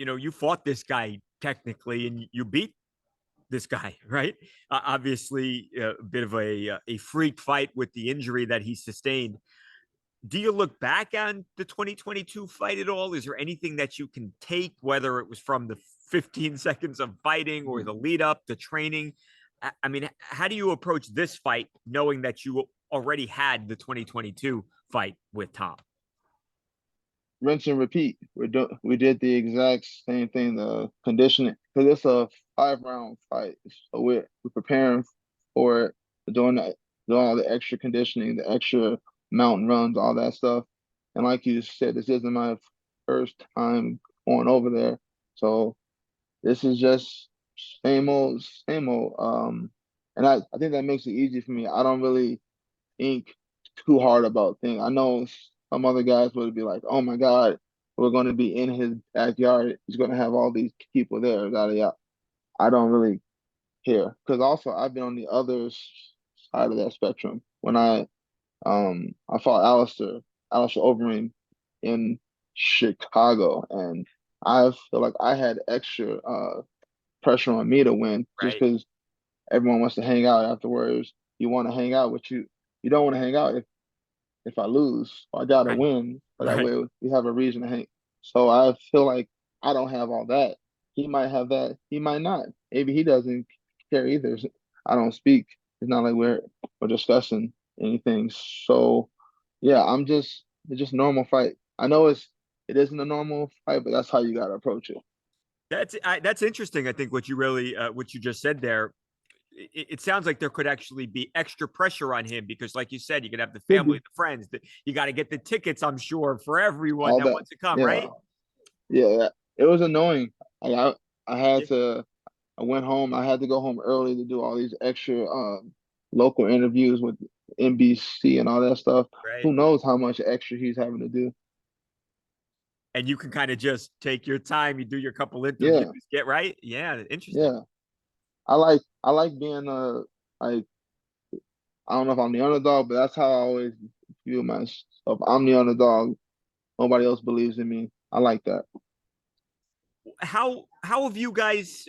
you fought this guy technically and you beat this guy, right? Obviously, a bit of a freak fight with the injury that he sustained. Do you look back on the 2022 fight at all? Is there anything that you can take, whether it was from the 15 seconds of fighting or the lead up, the training? I mean, how do you approach this fight knowing that you already had the 2022 fight with Tom? Rinse and repeat. We did the exact same thing. The conditioning, because it's a 5 round fight, so we're preparing for it, doing all the extra conditioning, the extra mountain runs, all that stuff. And like you said, this isn't my first time going over there, so this is just same old, same old. And I think that makes it easy for me. I don't really think too hard about things. I know some other guys would be like, "Oh my God, we're going to be in his backyard. He's going to have all these people there." Yada, yada. I don't really care because also I've been on the other side of that spectrum. When I fought Alistair Overeem in Chicago, and I feel like I had extra pressure on me to win just Right. because everyone wants to hang out afterwards. You want to hang out with you. You don't want to hang out if I lose. I gotta Right. win, so that Right. way we have a reason to hang. So I feel like I don't have all that. He might have that. He might not. Maybe he doesn't care either. I don't speak. It's not like we're discussing anything. So yeah, it's just normal fight. I know it isn't a normal fight, but that's how you gotta approach it. That's interesting. I think what you just said there, it sounds like there could actually be extra pressure on him because, like you said, you could have the Could family, be the friends. You got to get the tickets, I'm sure, for everyone all that that. wants to come, Yeah, right? yeah. It was annoying. Like I Yeah. had to. I went home. I had to go home early to do all these extra local interviews with NBC and all that stuff. Right. Who knows how much extra he's having to do? And you can kind of just take your time. You do your couple interviews, Yeah, get right. Yeah, interesting. yeah. I like being like I don't know if I'm the underdog, but that's how I always view myself. I'm the underdog. Nobody else believes in me. I like that. How have you guys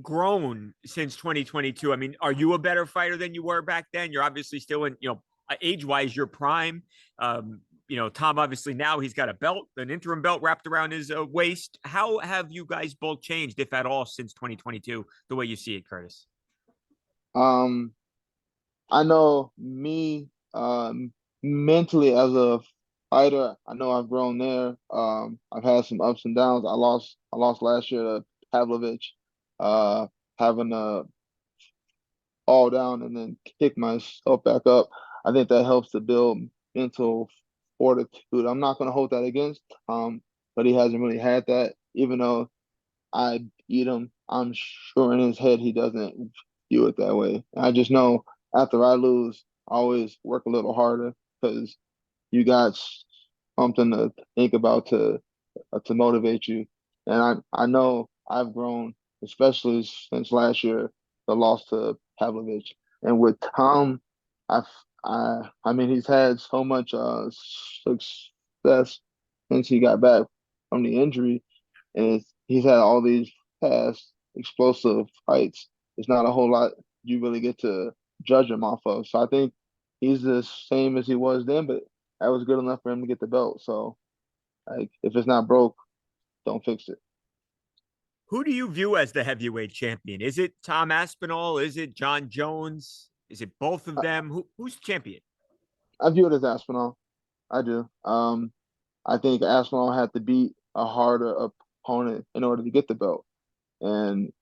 grown since 2022? I mean, are you a better fighter than you were back then? You're obviously still in, age wise, your prime. Tom obviously now he's got a belt, an interim belt wrapped around his waist. How have you guys both changed, if at all, since 2022? The way you see it, Curtis. Um, I know me mentally as a fighter, I know I've grown there. I've had some ups and downs. I lost last year to Pavlovich, uh, having a fall down and then kick myself back up. I think that helps to build mental fortitude. I'm not going to hold that against Tom, but he hasn't really had that. Even though I beat him, I'm sure in his head he doesn't view it that way. I just know after I lose, I always work a little harder because you got something to think about to motivate you. And I know I've grown, especially since last year, the loss to Pavlovich. And with Tom, I've I mean he's had so much success since he got back from the injury, and he's had all these past explosive fights. It's not a whole lot you really get to judge him off of. So I think he's the same as he was then, but that was good enough for him to get the belt. So like if it's not broke, don't fix it. Who do you view as the heavyweight champion? Is it Tom Aspinall? Is it Jon Jones? Is it both of I, them? Who's champion? I view it as Aspinall. I do. I think Aspinall had to beat a harder opponent in order to get the belt. And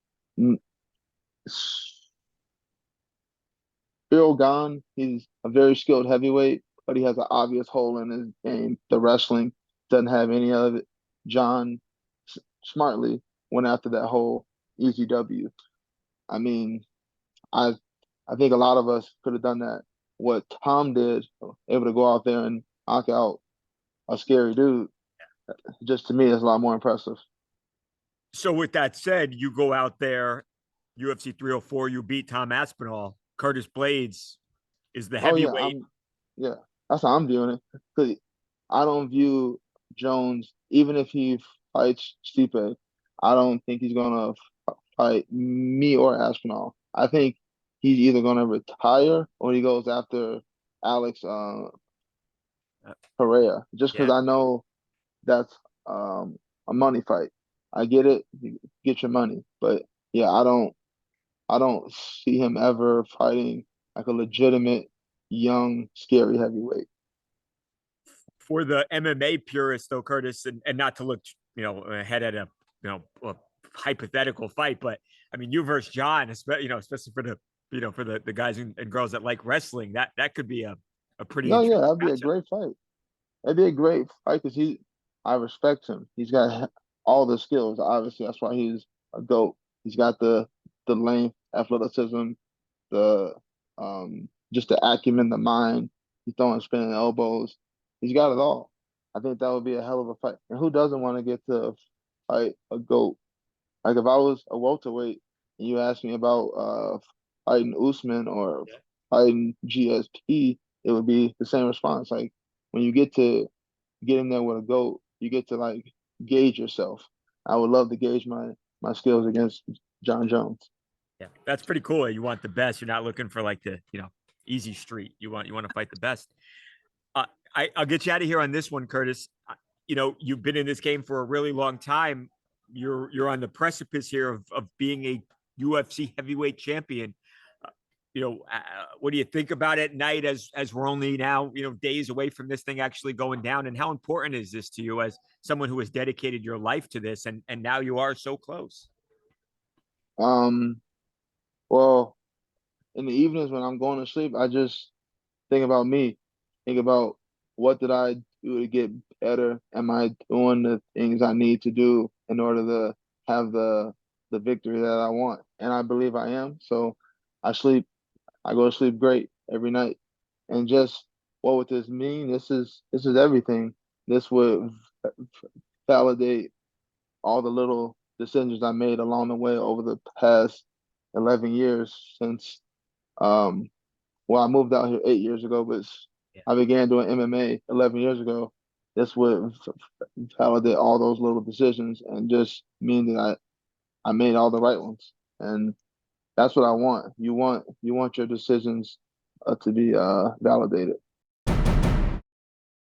Bill Gone, he's a very skilled heavyweight, but he has an obvious hole in his game. The wrestling doesn't have any of it. John smartly went after that whole easy W. I mean, I I think a lot of us could have done that. What Tom did, able to go out there and knock out a scary dude, just to me is a lot more impressive. So, with that said, you go out there, UFC 304, you beat Tom Aspinall. Curtis Blaydes is the Oh yeah, heavyweight. that's how I'm viewing it. 'Cause I don't view Jones, even if he fights Stipe, I don't think he's gonna fight me or Aspinall. I think he's either gonna retire or he goes after Alex Uh, Pereira, just because yeah. I know that's a money fight. I get it, you get your money, but yeah, I don't see him ever fighting like a legitimate young scary heavyweight. For the MMA purist, though, Curtis, and not to look, ahead at a hypothetical fight, but I mean, you versus Jon, especially for the guys and girls that like wrestling, that could be a pretty No, yeah, intriguing that'd be a matchup. great fight. That'd be a great fight because I respect him. He's got all the skills. Obviously, that's why he's a GOAT. He's got the length, athleticism, the just the acumen, the mind. He's throwing spinning elbows. He's got it all. I think that would be a hell of a fight. And who doesn't want to get to fight a GOAT? Like if I was a welterweight and you asked me about fighting Usman or Yeah. fighting GSP, it would be the same response. Like when you get in there with a GOAT, you get to like gauge yourself. I would love to gauge my skills against Jon Jones. Yeah, that's pretty cool. You want the best. You're not looking for like the easy street. You want to fight the best. Uh, I'll get you out of here on this one, Curtis. You've been in this game for a really long time. You're on the precipice here of being a UFC heavyweight champion. What do you think about it at night as we're only now days away from this thing actually going down? And how important is this to you as someone who has dedicated your life to this and now you are so close? Um, well, in the evenings when I'm going to sleep, I just think about me. Think about what did I do to get better? Am I doing the things I need to do in order to have the victory that I want? And I believe I am. So I sleep, I go to sleep great every night. And just what would this mean? This is everything. This would validate all the little decisions I made along the way over the past 11 years since um well, I moved out here 8 years ago, but Yeah. I began doing MMA 11 years ago. This would validate all those little decisions and just mean that I made all the right ones. And that's what I want. You want your decisions to be validated.